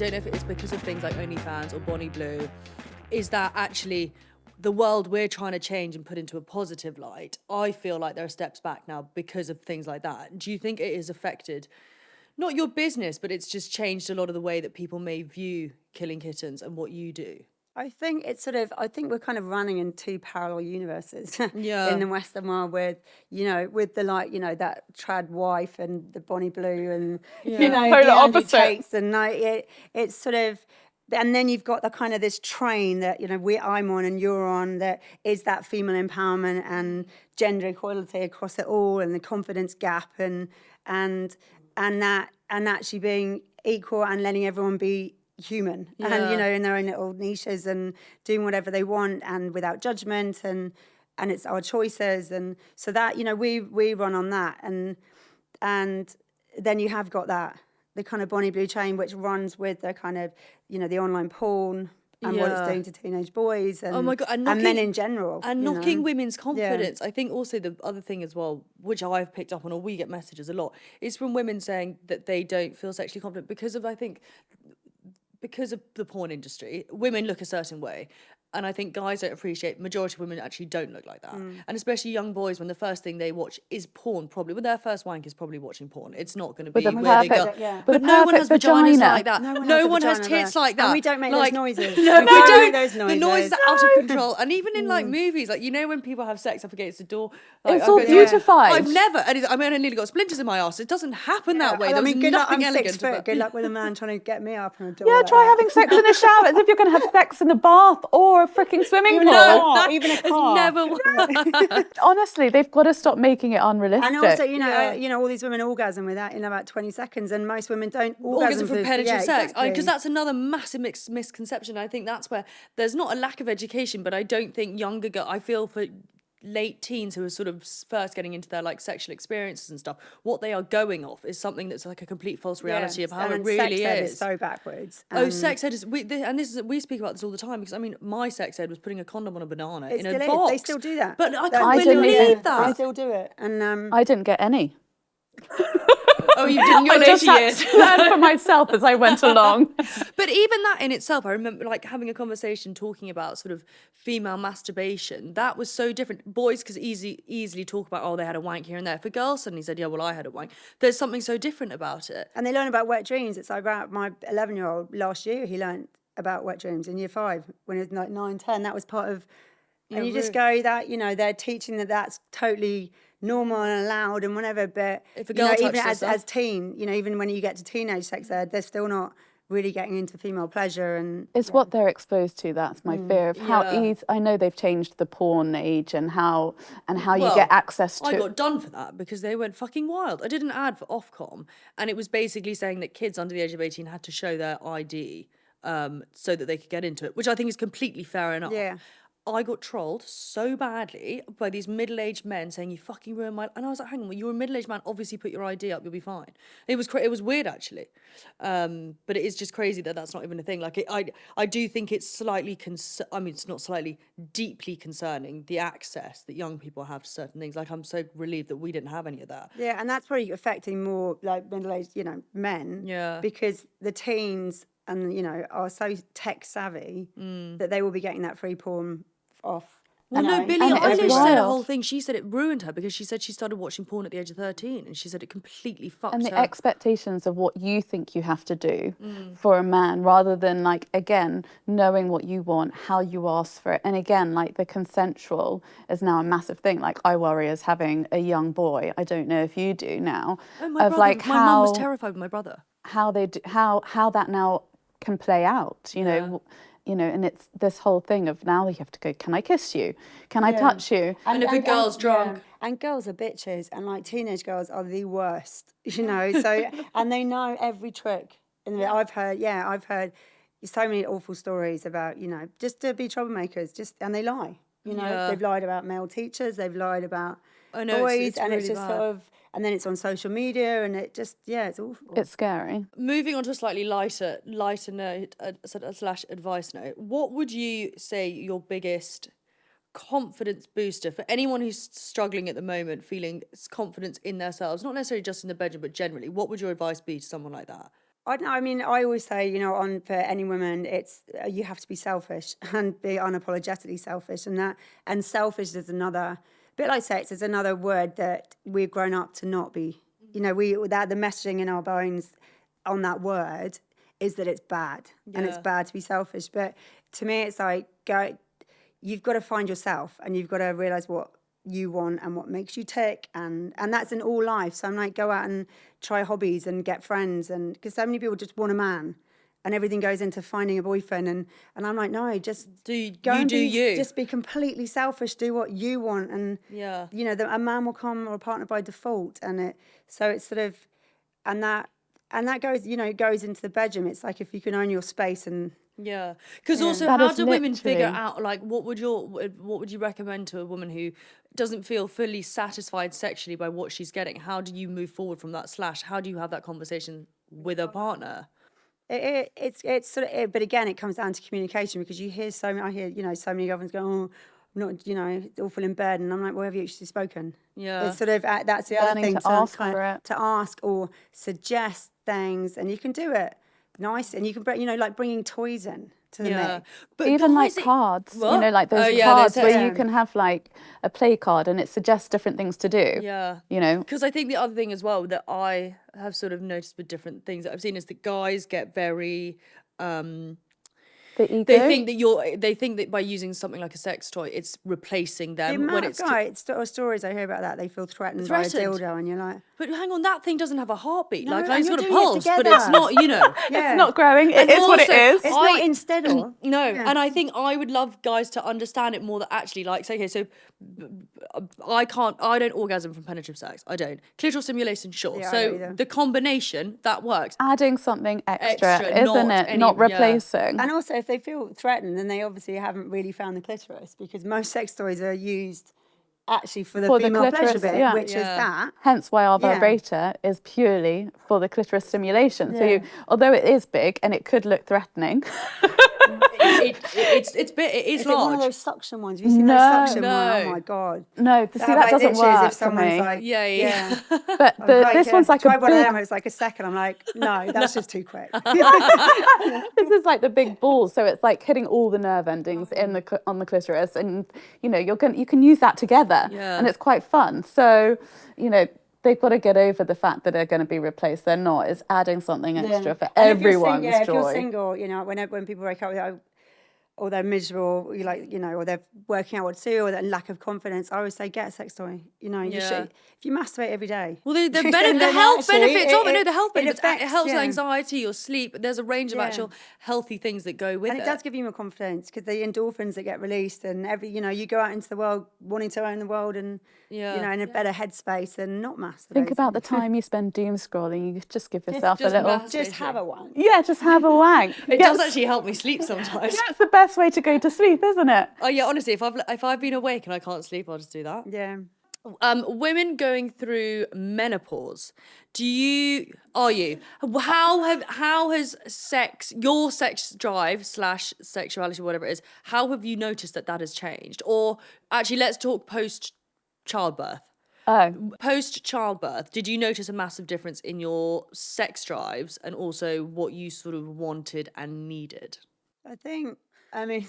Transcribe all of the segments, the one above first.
don't know if it's because of things like OnlyFans or Bonnie Blue, is that actually the world we're trying to change and put into a positive light, I feel like there are steps back now because of things like that. Do you think it has affected, not your business, but it's just changed a lot of the way that people may view Killing Kittens and what you do? I think it's I think we're kind of running in two parallel universes Yeah. in the Western world with the that trad wife and the Bonnie Blue and, Polar the Andrew opposite. Tates and it's sort of, and then you've got the kind of this train that, I'm on and you're on, that is that female empowerment and gender equality across it all, and the confidence gap and actually being equal and letting everyone be human and in their own little niches and doing whatever they want and without judgment, and it's our choices, and so that we run on that, and then you have got the kind of Bonnie Blue chain which runs with the kind of the online porn and what it's doing to teenage boys and, oh my God, and men in general and knocking women's confidence. I think also the other thing as well, which I've picked up on, or we get messages a lot, is from women saying that they don't feel sexually confident because of the porn industry. Women look a certain way, and I think guys don't appreciate, majority of women actually don't look like that. And especially young boys, when the first thing they watch is porn, probably when their first wank is probably watching porn. It's not going to be where they go. But no one has vaginas like that. No one has tits like that. And we don't make those noises. No, we don't. Those noises. The noises are out of control. And even in like movies, like when people have sex up against the door, like, it's all beautified. I've never. I nearly got splinters in my ass. It doesn't happen that way. I mean, good luck. I'm elegant 6 foot. Good luck with a man trying to get me up on a door. Yeah, try having sex in a shower as if you're going to have sex in a bath or a freaking swimming pool. No, even a car. Never. Honestly, they've got to stop making it unrealistic. And also, all these women orgasm with that in about 20 seconds, and most women don't orgasm from penetrative sex. Exactly. Because that's another massive misconception. I think that's where there's not a lack of education, but I don't think younger girls, I feel for late teens who are sort of first getting into their like sexual experiences and stuff, what they are going off is something that's like a complete false reality of how it really sex ed is. So backwards. Sex ed is, we speak about this all the time, because I mean, my sex ed was putting a condom on a banana in a box. They still do that. But I can't believe that. They still do it. And I didn't get any. Oh, you did in your later years. Learn for myself as I went along. But even that in itself, I remember like having a conversation talking about sort of female masturbation. That was so different. Boys could easily talk about, oh, they had a wank here and there. For girls suddenly said, yeah, well, I had a wank. There's something so different about it. And they learn about wet dreams. It's like about my 11-year-old last year, he learned about wet dreams in year 5 when he was like 9, 10. That was part of, and you just go that, they're teaching that that's totally normal and allowed and whatever, but if a girl even as teen, even when you get to teenage sex ed, they're still not really getting into female pleasure, and it's what they're exposed to. That's my fear of how easy. I know they've changed the porn age and how you get access to. I got done for that because they went fucking wild. I did an ad for Ofcom, and it was basically saying that kids under the age of 18 had to show their ID so that they could get into it, which I think is completely fair enough. Yeah. I got trolled so badly by these middle-aged men saying, you fucking ruined my... And I was like, hang on, you're a middle-aged man, obviously put your ID up, you'll be fine. It was weird, actually. But it is just crazy that that's not even a thing. Like, I do think it's slightly... it's not slightly, deeply concerning, the access that young people have to certain things. Like, I'm so relieved that we didn't have any of that. Yeah, and that's probably affecting more, like, middle-aged, men. Yeah. Because the teens, and, are so tech-savvy that they will be getting that free porn off. Well, no, Billie Eilish said a whole thing. She said it ruined her because she said she started watching porn at the age of 13, and she said it completely fucked her. And the expectations of what you think you have to do for a man, rather than, like, again, knowing what you want, how you ask for it. And again, like, the consensual is now a massive thing. Like, I worry as having a young boy, I don't know if you do now, my mum was terrified with my brother. How they do, how that now can play out, and it's this whole thing of now you have to go, can I kiss you? Can I touch you? And if a girl's drunk. And girls are bitches, and like teenage girls are the worst, so, and they know every trick. And I've heard so many awful stories about, just to be troublemakers, and they lie. They've lied about male teachers, they've lied about boys, it's and really it's just bad. sort of, and then it's on social media, and it just, it's awful. It's scary. Moving on to a slightly lighter note, / advice note, what would you say your biggest confidence booster for anyone who's struggling at the moment, feeling confidence in themselves, not necessarily just in the bedroom, but generally, what would your advice be to someone like that? I don't know. I mean, I always say, you know, for any woman, it's you have to be selfish and be unapologetically selfish, and selfish is another, a bit like sex, is another word that we've grown up to not be. You know, the messaging in our bones on that word is that it's bad, and it's bad to be selfish. But to me, it's like you've got to find yourself, and you've got to realize what you want and what makes you tick, and that's in all life. So I'm like, go out and try hobbies and get friends, and because so many people just want a man and everything goes into finding a boyfriend, and I'm like, no, just just be completely selfish, do what you want, and you know, a man will come, or a partner by default, and it's sort of, and that goes, you know, goes into the bedroom. It's like if you can own your space. And because also, That how is do women figure literally- out, like, what would you recommend to a woman who doesn't feel fully satisfied sexually by what she's getting? How do you move forward from that, / how do you have that conversation with a partner? It's sort of, but again, it comes down to communication, because I hear, you know, so many girlfriends go, oh, I'm not, you know, it's awful in bed, and I'm like, well, have you actually spoken? It's sort of, that's the other Learning thing, to ask for it. to ask or suggest things, and you can do it nice, and you can bring, you know, like bringing toys in to the mix. But Even like guys, cards, you What? know, like those Oh, cards those where you can have like a play card and it suggests different things to do. You know, because I think the other thing as well that I have sort of noticed with different things that I've seen is that guys get very the ego. they think that by using something like a sex toy, it's replacing The them amount when of it's guys, stories I hear about that, they feel threatened by a dildo, and you're like, but hang on, that thing doesn't have a heartbeat. No, Like, and it's you're got a doing it pulse, but together. it's not, you know. yeah, It's not growing. It And is what it also, is. it's not instead of. No, and I think I would love guys to understand it more, that actually, like, say, okay, so I don't orgasm from penetrative sex. I don't. Clitoral stimulation, sure. Yeah, I don't So either. the combination, that works. Adding something extra, Extra, isn't not it? Not any- yeah. replacing. And also, if they feel threatened, then they obviously haven't really found the clitoris, because most sex toys are used actually for the For the female pleasure clitoris, bit, yeah. which is Yeah. that. Hence why our Yeah. vibrator is purely for the clitoris stimulation. So Yeah. although it is big and it could look threatening, It is Is it one of large. those suction ones? Have you seen No. those suction No. ones? Oh my god! no, see, That, that like, doesn't literally as work if for someone's me. like, Yeah. But I'm this one's like tried a one of them. big, It's like a second. I'm like, no, that's just too quick. this is like the big ball. So it's like hitting all the nerve endings on the clitoris. And, you know, you can use that together. Yeah. And it's quite fun. So, you know, they've got to get over the fact that they're going to be replaced. They're not. It's adding something extra for And if you're everyone's joy. if you're single, you know, when people break up, or they're miserable, or they're working out what to do, or that lack of confidence, I always say, get a sex toy. You know, you should. If you masturbate every day. Well, the then health actually, benefits of it. No, the health it benefits. It affects, helps with yeah. anxiety or sleep. There's a range of actual healthy things that go with And it does give you more confidence, because the endorphins that get released, and you go out into the world wanting to own the world, and you know, in a better headspace and not masturbating. Think about the time you spend doom scrolling. You just give yourself a just little... masturbate. just have a one. Yeah, just have a wank. It does actually help me sleep sometimes. That's the best way to go to sleep, isn't it? Oh yeah, honestly, if I've been awake and I can't sleep, I'll just do that. Yeah. Women going through menopause, how has your sex drive / sexuality, whatever it is, how have you noticed that has changed? Or actually, let's talk post childbirth. Post childbirth, did you notice a massive difference in your sex drives and also what you sort of wanted and needed? I mean,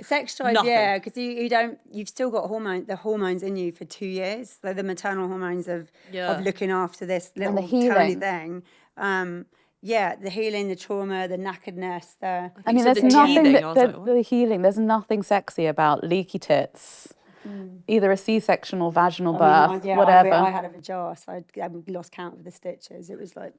sex drive, Nothing. yeah, because you've still got the hormones in you for 2 years, the maternal hormones of looking after this little healing. tiny thing. The healing, the trauma, the knackeredness. I mean, so there's the nothing teething, I was like, the healing. There's nothing sexy about leaky tits, either a C-section or vaginal birth, whatever. I had a vagina, so I lost count of the stitches. It was like.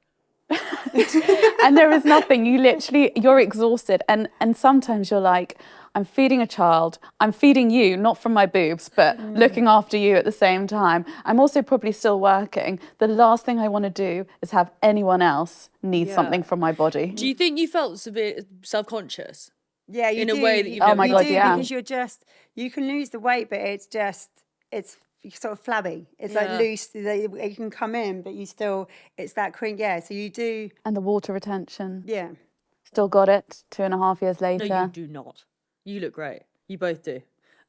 And there is nothing. You're exhausted, and sometimes you're like, I'm feeding a child. I'm feeding you, not from my boobs, but looking after you at the same time. I'm also probably still working. The last thing I want to do is have anyone else need something from my body. Do you think you felt severe self-conscious? Yeah, you in do. a way that you've Oh my God, yeah. Because you can lose the weight, but it's sort of flabby. It's like loose. It can come in, but it's that cream. Yeah, so you do. And the water retention. Yeah. Still got it 2.5 years later. No, you do not. You look great. You both do.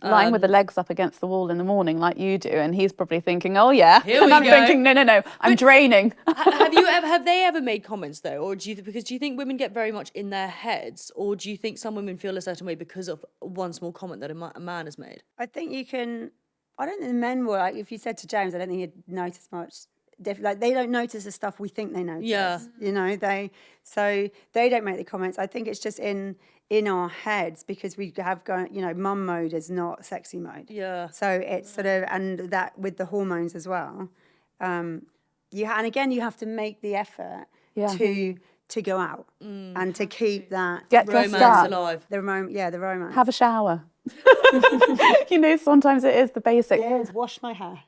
lying with the legs up against the wall in the morning like you do, and he's probably thinking, oh yeah, Here and we I'm go. thinking, no, I'm draining. Have they ever made comments though, or do you think women get very much in their heads, or do you think some women feel a certain way because of one small comment that a man has made? I think you can. I don't think the men will, like, if you said to James, I don't think he'd notice much. Like, they don't notice the stuff we think they notice. Yeah. You know, so they don't make the comments. I think it's just in our heads because we have gone, you know, mum mode is not sexy mode. Yeah. So it's sort of, and that with the hormones as well. And again, you have to make the effort to go out and to keep that Get dressed romance up. alive. the romance. Have a shower. You know, sometimes it is the basics. Yes, wash my hair.